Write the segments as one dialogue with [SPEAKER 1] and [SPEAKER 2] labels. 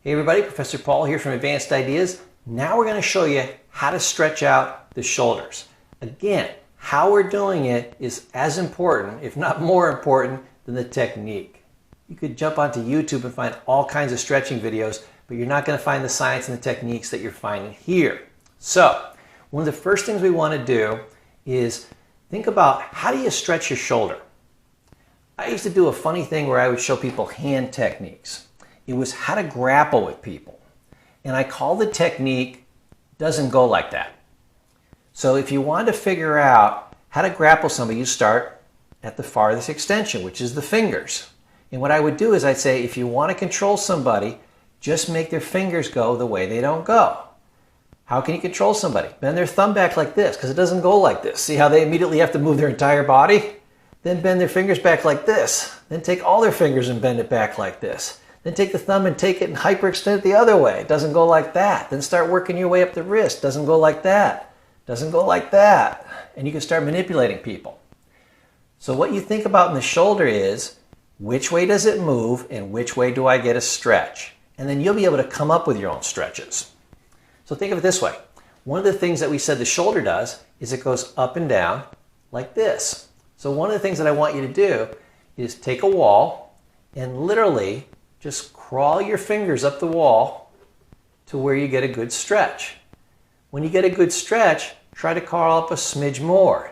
[SPEAKER 1] Hey everybody, Professor Paul here from Advanced Ideas. Now we're going to show you how to stretch out the shoulders. Again, how we're doing it is as important, if not more important, than the technique. You could jump onto YouTube and find all kinds of stretching videos, but you're not going to find the science and the techniques that you're finding here. So, one of the first things we want to do is think about how do you stretch your shoulder. I used to do a funny thing where I would show people hand techniques. It was how to grapple with people. And I call the technique doesn't go like that. So if you want to figure out how to grapple somebody, you start at the farthest extension, which is the fingers. And what I would do is I'd say, if you want to control somebody, just make their fingers go the way they don't go. How can you control somebody? Bend their thumb back like this, because it doesn't go like this. See how they immediately have to move their entire body? Then bend their fingers back like this. Then take all their fingers and bend it back like this. Then take the thumb and take it and hyperextend it the other way. It doesn't go like that. Then start working your way up the wrist. Doesn't go like that. Doesn't go like that. And you can start manipulating people. So what you think about in the shoulder is, which way does it move and which way do I get a stretch? And then you'll be able to come up with your own stretches. So think of it this way. One of the things that we said the shoulder does is it goes up and down like this. So one of the things that I want you to do is take a wall and literally just crawl your fingers up the wall to where you get a good stretch. When you get a good stretch, try to crawl up a smidge more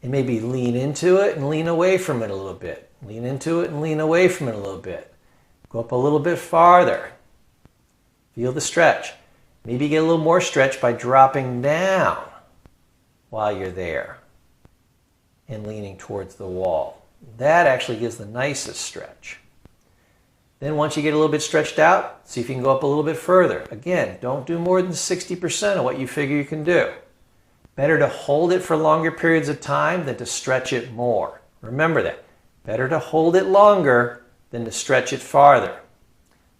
[SPEAKER 1] and maybe lean into it and lean away from it a little bit. Lean into it and lean away from it a little bit. Go up a little bit farther. Feel the stretch. Maybe get a little more stretch by dropping down while you're there and leaning towards the wall. That actually gives the nicest stretch. Then once you get a little bit stretched out, see if you can go up a little bit further. Again, don't do more than 60% of what you figure you can do. Better to hold it for longer periods of time than to stretch it more. Remember that. Better to hold it longer than to stretch it farther.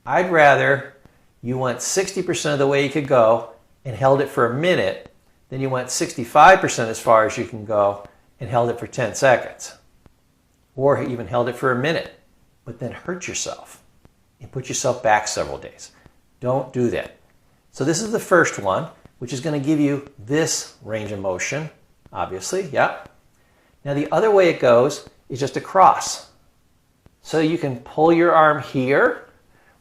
[SPEAKER 1] I'd rather you went 60% of the way you could go and held it for a minute than you went 65% as far as you can go and held it for 10 seconds. Or even held it for a minute, but then hurt yourself and put yourself back several days. Don't do that. So this is the first one, which is going to give you this range of motion, obviously, yeah. Now the other way it goes is just across. So you can pull your arm here,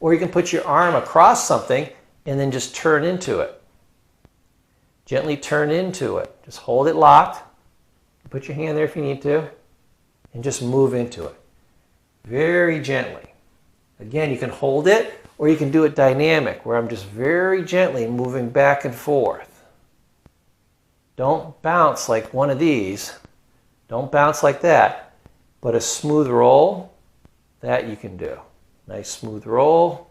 [SPEAKER 1] or you can put your arm across something and then just turn into it. Gently turn into it. Just hold it locked. Put your hand there if you need to, and just move into it. Very gently. Again, you can hold it, or you can do it dynamic, where I'm just very gently moving back and forth. Don't bounce like one of these. Don't bounce like that. But a smooth roll, that you can do. Nice smooth roll,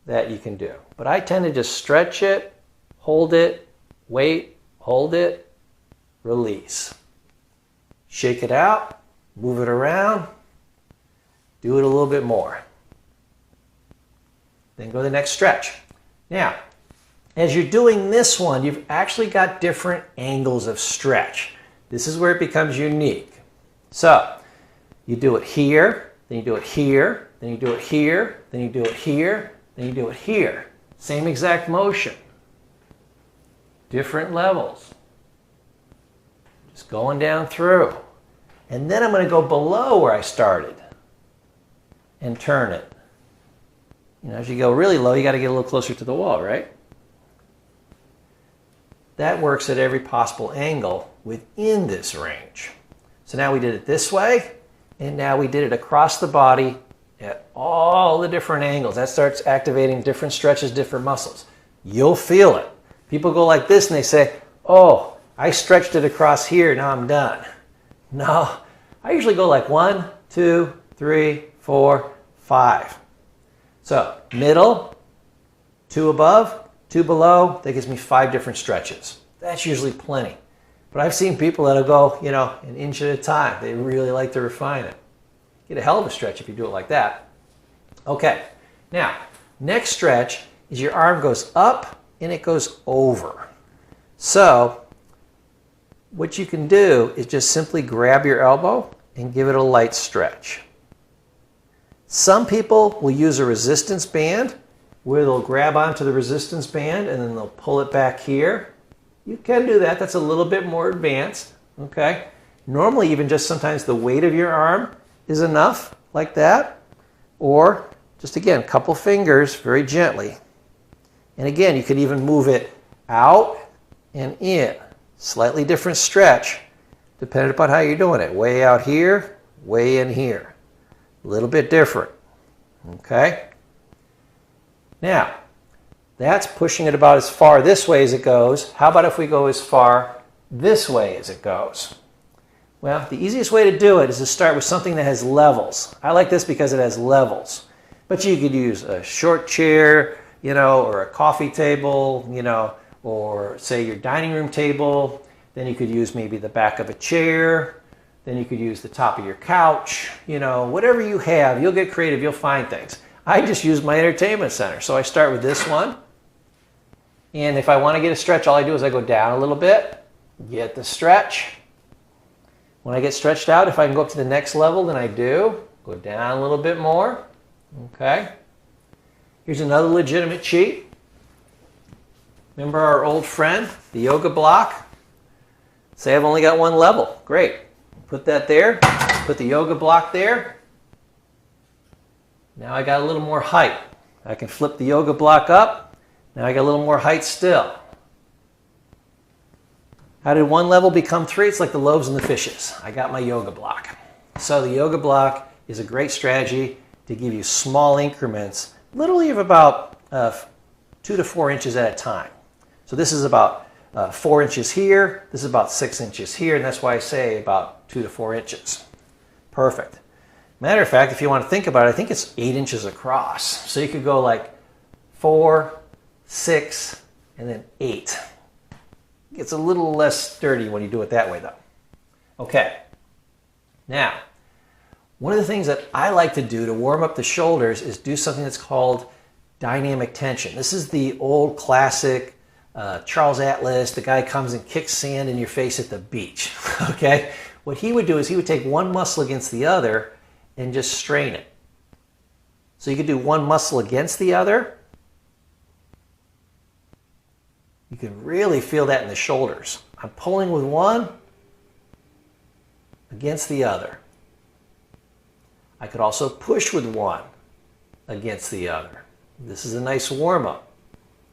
[SPEAKER 1] that you can do. But I tend to just stretch it, hold it, wait, hold it, release. Shake it out, move it around, do it a little bit more. Then go to the next stretch. Now, as you're doing this one, you've actually got different angles of stretch. This is where it becomes unique. So, you do it here, then you do it here, then you do it here, then you do it here, then you do it here. Same exact motion. Different levels. Just going down through. And then I'm going to go below where I started and turn it. You know, as you go really low, you got to get a little closer to the wall, right? That works at every possible angle within this range. So now we did it this way, and now we did it across the body at all the different angles. That starts activating different stretches, different muscles. You'll feel it. People go like this and they say, oh, I stretched it across here, now I'm done. No, I usually go like 1, 2, 3, 4, 5. So middle, 2 above, 2 below, that gives me 5 different stretches. That's usually plenty. But I've seen people that'll go, you know, an inch at a time. They really like to refine it. Get a hell of a stretch if you do it like that. Okay, now, next stretch is your arm goes up and it goes over. So what you can do is just simply grab your elbow and give it a light stretch. Some people will use a resistance band where they'll grab onto the resistance band and then they'll pull it back here. You can do that. That's a little bit more advanced. Okay. Normally, even just sometimes the weight of your arm is enough, like that. Or just again, a couple fingers very gently. And again, you could even move it out and in. Slightly different stretch, depending upon how you're doing it. Way out here, way in here. A little bit different. Okay? Now, that's pushing it about as far this way as it goes. How about if we go as far this way as it goes? Well, the easiest way to do it is to start with something that has levels. I like this because it has levels. But you could use a short chair, or a coffee table, or say your dining room table. Then you could use maybe the back of a chair. Then you could use the top of your couch. Whatever you have, you'll get creative, you'll find things. I just use my entertainment center. So I start with this one. And if I want to get a stretch, all I do is I go down a little bit, get the stretch. When I get stretched out, if I can go up to the next level, then I do. Go down a little bit more. Okay. Here's another legitimate cheat. Remember our old friend, the yoga block? Say I've only got one level. Great. Put that there. Put the yoga block there. Now I got a little more height. I can flip the yoga block up. Now I got a little more height still. How did one level become three? It's like the loaves and the fishes. I got my yoga block. So the yoga block is a great strategy to give you small increments, literally of about 2 to 4 inches at a time. So this is about 4 inches here. This is about 6 inches here. And that's why I say about 2 to 4 inches. Perfect. Matter of fact, if you want to think about it, I think it's 8 inches across. So you could go like 4, 6, and then 8. It's a little less sturdy when you do it that way though. Okay. Now, one of the things that I like to do to warm up the shoulders is do something that's called dynamic tension. This is the old classic Charles Atlas. The guy comes and kicks sand in your face at the beach. Okay? What he would do is he would take one muscle against the other and just strain it. So you could do one muscle against the other. You can really feel that in the shoulders. I'm pulling with one against the other. I could also push with one against the other. This is a nice warm-up.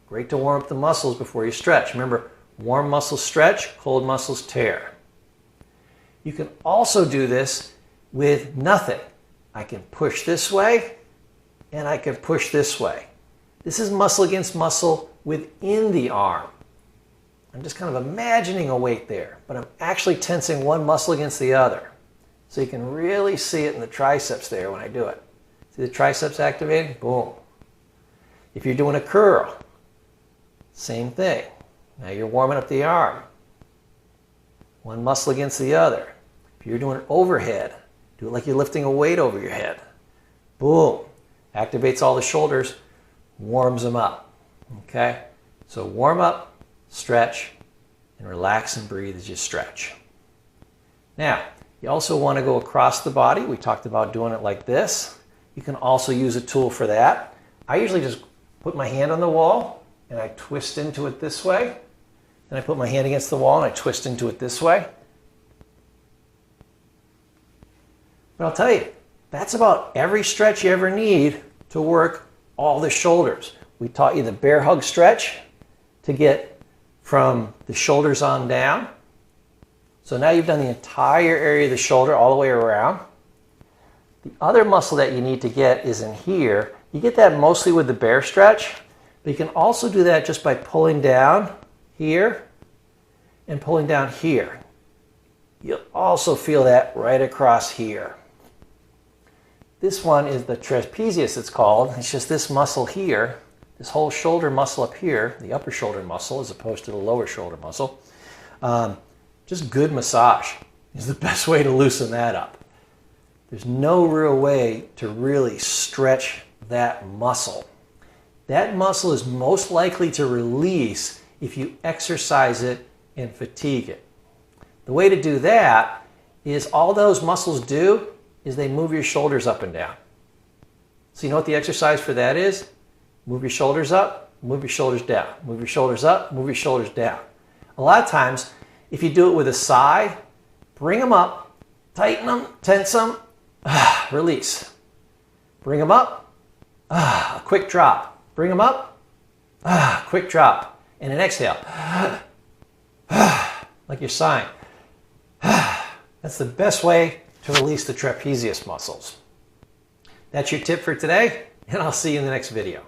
[SPEAKER 1] Great to warm up the muscles before you stretch. Remember, warm muscles stretch, cold muscles tear. You can also do this with nothing. I can push this way and I can push this way. This is muscle against muscle within the arm. I'm just kind of imagining a weight there, but I'm actually tensing one muscle against the other. So you can really see it in the triceps there when I do it. See the triceps activating? Boom. If you're doing a curl, same thing. Now you're warming up the arm. One muscle against the other. If you're doing an overhead, do it like you're lifting a weight over your head. Boom. Activates all the shoulders, warms them up. Okay? So warm up, stretch, and relax and breathe as you stretch. Now, you also want to go across the body. We talked about doing it like this. You can also use a tool for that. I usually just put my hand on the wall and I twist into it this way. Then I put my hand against the wall and I twist into it this way. But I'll tell you, that's about every stretch you ever need to work all the shoulders. We taught you the bear hug stretch to get from the shoulders on down. So now you've done the entire area of the shoulder all the way around. The other muscle that you need to get is in here. You get that mostly with the bear stretch, but you can also do that just by pulling down here and pulling down here. You'll also feel that right across here. This one is the trapezius, it's called. It's just this muscle here, this whole shoulder muscle up here, the upper shoulder muscle as opposed to the lower shoulder muscle. Just good massage is the best way to loosen that up. There's no real way to really stretch that muscle. That muscle is most likely to release if you exercise it and fatigue it. The way to do that is all those muscles do is they move your shoulders up and down. So you know what the exercise for that is? Move your shoulders up, move your shoulders down. Move your shoulders up, move your shoulders down. A lot of times, if you do it with a sigh, bring them up, tighten them, tense them, release. Bring them up, a quick drop. Bring them up, quick drop. And an exhale, like you're sighing. That's the best way to release the trapezius muscles. That's your tip for today, and I'll see you in the next video.